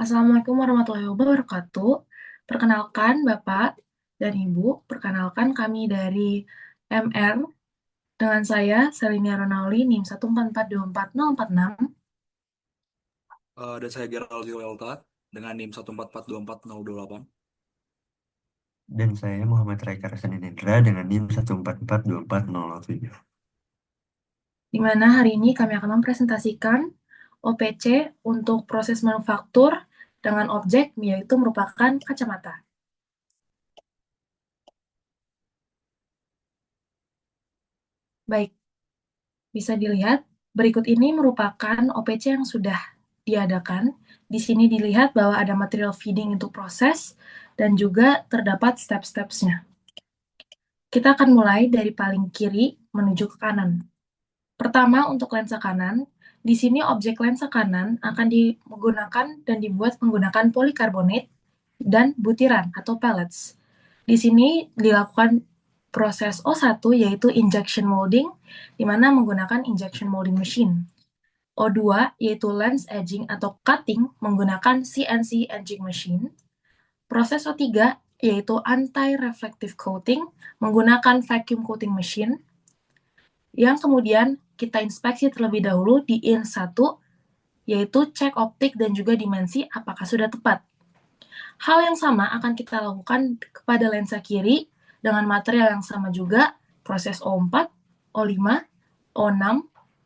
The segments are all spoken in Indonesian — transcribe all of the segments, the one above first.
Assalamualaikum warahmatullahi wabarakatuh. Perkenalkan Bapak dan Ibu, perkenalkan kami dari MR dengan saya Selinia Ronauli NIM 144240446. Dan saya Gerald Yulta dengan NIM 144244028. Dan saya Muhammad Raika Rasanindra dengan NIM 1442407. Di mana hari ini kami akan mempresentasikan OPC untuk proses manufaktur dengan objek yaitu merupakan kacamata. Baik, bisa dilihat berikut ini merupakan OPC yang sudah diadakan. Di sini dilihat bahwa ada material feeding untuk proses dan juga terdapat step-stepsnya. Kita akan mulai dari paling kiri menuju ke kanan. Pertama, untuk lensa kanan, di sini objek lensa kanan akan digunakan dan dibuat menggunakan polikarbonat dan butiran atau pellets. Di sini dilakukan proses O1 yaitu injection molding, di mana menggunakan injection molding machine. O2 yaitu lens edging atau cutting menggunakan CNC edging machine. Proses O3 yaitu anti-reflective coating menggunakan vacuum coating machine. Yang kemudian kita inspeksi terlebih dahulu di IN1 yaitu cek optik dan juga dimensi apakah sudah tepat. Hal yang sama akan kita lakukan kepada lensa kiri dengan material yang sama juga, proses O4, O5, O6,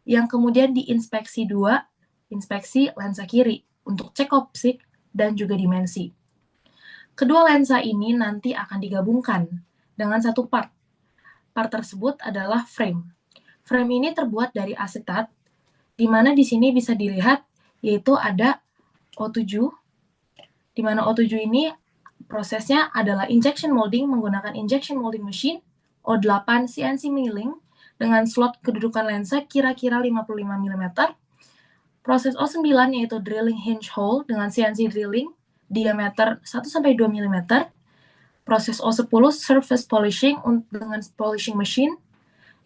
yang kemudian diinspeksi 2, inspeksi lensa kiri untuk cek optik dan juga dimensi. Kedua lensa ini nanti akan digabungkan dengan satu part. Part tersebut adalah frame. Frame ini terbuat dari asetat, di mana di sini bisa dilihat yaitu ada O7, di mana O7 ini prosesnya adalah injection molding menggunakan injection molding machine, O8 CNC milling dengan slot kedudukan lensa kira-kira 55 mm. Proses O9 yaitu drilling hinge hole dengan CNC drilling diameter 1-2 mm. Proses O10 surface polishing dengan polishing machine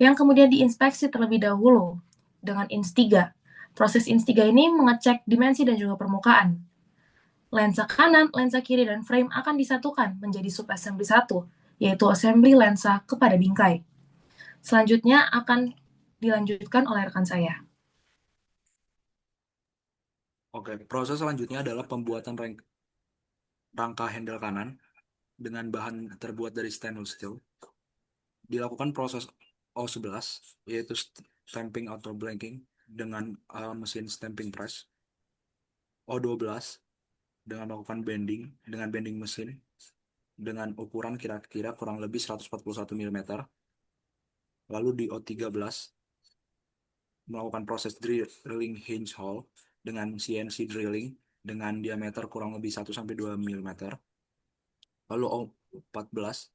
yang kemudian diinspeksi terlebih dahulu dengan INS3. Proses INS3 ini mengecek dimensi dan juga permukaan. Lensa kanan, lensa kiri, dan frame akan disatukan menjadi subassembly satu, yaitu assembly lensa kepada bingkai. Selanjutnya akan dilanjutkan oleh rekan saya. Oke, proses selanjutnya adalah pembuatan rangka handle kanan dengan bahan terbuat dari stainless steel. Dilakukan proses O11 yaitu stamping atau blanking dengan mesin stamping press. O12 dengan melakukan bending dengan bending mesin dengan ukuran kira-kira kurang lebih 141 mm. Lalu di O13 melakukan proses drilling hinge hole dengan CNC drilling dengan diameter kurang lebih 1-2 mm. Lalu O14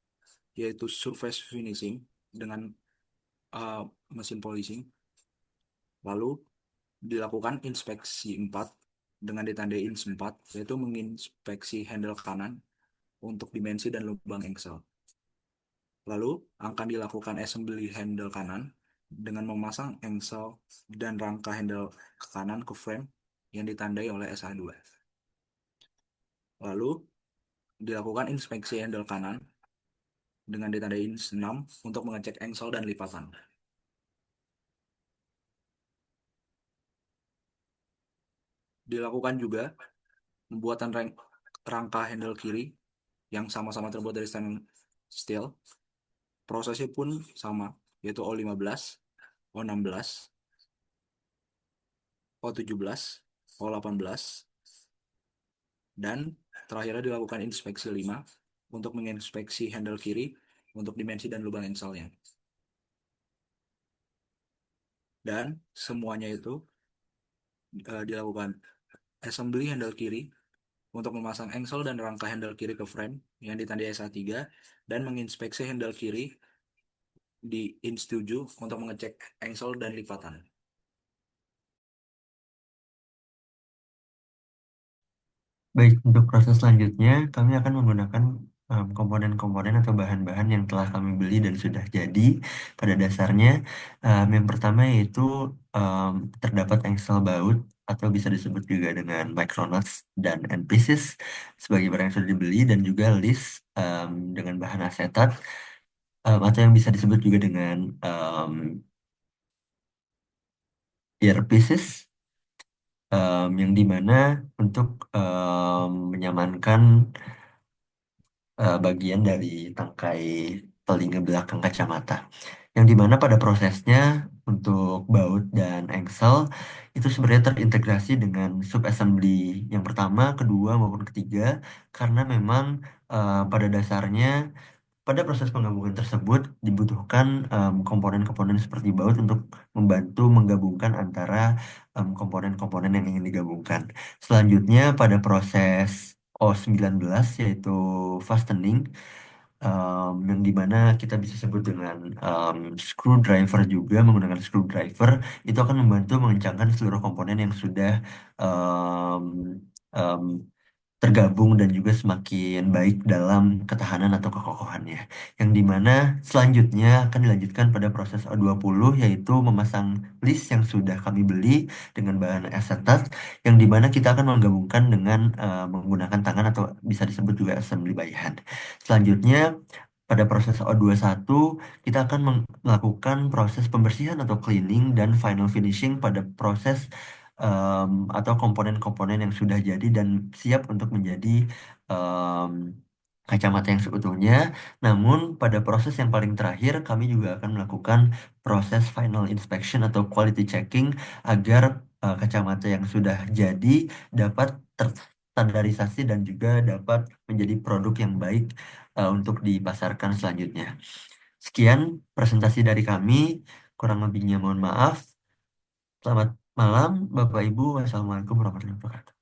yaitu surface finishing dengan uh, mesin polishing. Lalu dilakukan inspeksi 4 dengan ditandai INS 4 yaitu menginspeksi handle kanan untuk dimensi dan lubang engsel. Lalu akan dilakukan assembly handle kanan dengan memasang engsel dan rangka handle ke kanan ke frame yang ditandai oleh SH2. Lalu dilakukan inspeksi handle kanan dengan ditandai INS 6 untuk mengecek engsel dan lipatan. Dilakukan juga pembuatan rangka handle kiri yang sama-sama terbuat dari stainless steel. Prosesnya pun sama, yaitu O15, O16, O17, O18, dan terakhirnya dilakukan inspeksi 5 untuk menginspeksi handle kiri untuk dimensi dan lubang engselnya. Dan semuanya itu dilakukan assembly handle kiri untuk memasang engsel dan rangka handle kiri ke frame yang ditandai SA3 dan menginspeksi handle kiri di INS 7 untuk mengecek engsel dan lipatan. Baik, untuk proses selanjutnya kami akan menggunakan komponen-komponen atau bahan-bahan yang telah kami beli dan sudah jadi pada dasarnya. Yang pertama yaitu terdapat engsel baut atau bisa disebut juga dengan Micronauts dan end pieces sebagai barang yang sudah dibeli, dan juga list dengan bahan asetat, atau yang bisa disebut juga dengan earpieces, yang dimana untuk menyamankan bagian dari tangkai telinga belakang kacamata. Yang dimana pada prosesnya untuk baut dan engsel itu sebenarnya terintegrasi dengan subassembly yang pertama, kedua maupun ketiga, karena memang pada dasarnya pada proses penggabungan tersebut dibutuhkan komponen-komponen seperti baut untuk membantu menggabungkan antara komponen-komponen yang ingin digabungkan. Selanjutnya pada proses O19 yaitu fastening, yang dimana kita bisa sebut dengan screwdriver, juga menggunakan screwdriver itu akan membantu mengencangkan seluruh komponen yang sudah um, um, tergabung dan juga semakin baik dalam ketahanan atau kekokohannya. Yang dimana selanjutnya akan dilanjutkan pada proses O20 yaitu memasang list yang sudah kami beli dengan bahan asetat, yang dimana kita akan menggabungkan dengan menggunakan tangan atau bisa disebut juga assembly by hand. Selanjutnya pada proses O21 kita akan melakukan proses pembersihan atau cleaning dan final finishing pada proses atau komponen-komponen yang sudah jadi dan siap untuk menjadi em, kacamata yang seutuhnya. Namun pada proses yang paling terakhir kami juga akan melakukan proses final inspection atau quality checking agar kacamata yang sudah jadi dapat terstandarisasi dan juga dapat menjadi produk yang baik untuk dipasarkan selanjutnya. Sekian presentasi dari kami, kurang lebihnya mohon maaf. Selamat malam, Bapak Ibu. Wassalamualaikum warahmatullahi wabarakatuh.